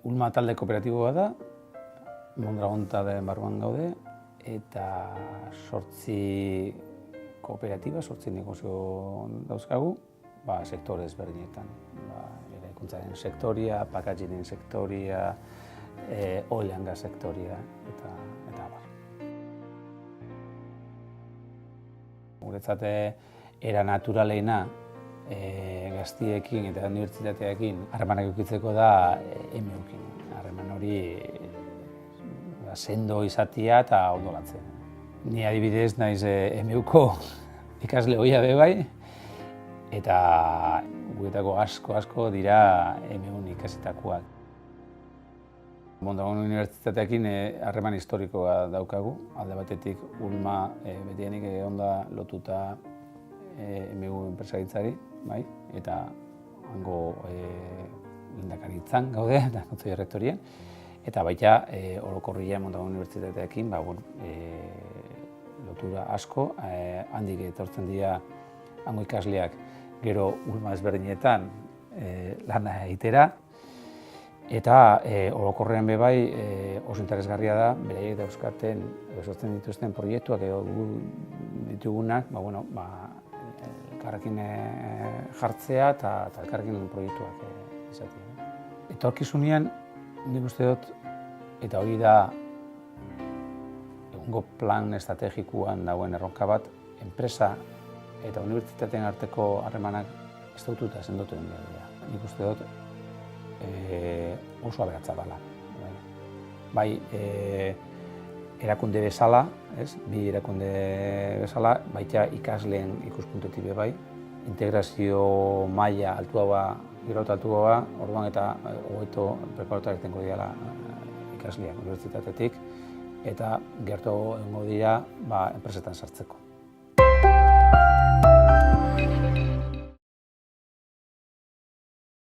Ulma talde kooperatiboa da, Mondragon taldeen barruan gaude, eta 8 kooperatiba, 8 negozio dauzkagu, sektore ezberdinetan. Eraikuntzaren sektoria, packagingen sektoria, oil and gas sektoria, eta abar. Guretzat era naturaleena gaztiekin eta unibertsitateekin harremanak edukitzeko da EMUekin. Harreman hori sendo izatea eta ondolatzea. Ni adibidez naiz EMUko ikasle ohia be bai, eta guretako asko dira EMUn ikasitakoak. Mondragon unibertsitateekin harreman historikoa daukagu, alde batetik Ulma betianik onda lotuta EMU enpresaritzari, bai, eta hango lehendakaritzan gaude, eta kontseilu errektorien, eta baita orokorria Mondragon unibertsitateekin lotura asko, handik etortzen dira hango ikasleak gero Ulma ezberdinetan lana egitera, eta orokorrean be bai oso interesgarria da, beraiek dauzkaten sortzen dituzten proiektuak edo ditugunak, elkarrekin jartzea eta elkarrekin proiektuak izatea. Etorkizunean, nik uste dut, eta hori da egungo plan estrategikoan dagoen erronka bat, enpresa eta unibertsitateen arteko harremanak estaututa sendotu egin behar dira. Nik uste dut oso aberatsa dela. Bai, erakunde bezala, bi erakunde bezala, baita ikasleen ikuspuntutik bai, integrazio maila gero altua, orduan eta hobeto preparatuak irtengo dira ikasleak unibertsitatetik, eta gertu egongo dira enpresetan sartzeko.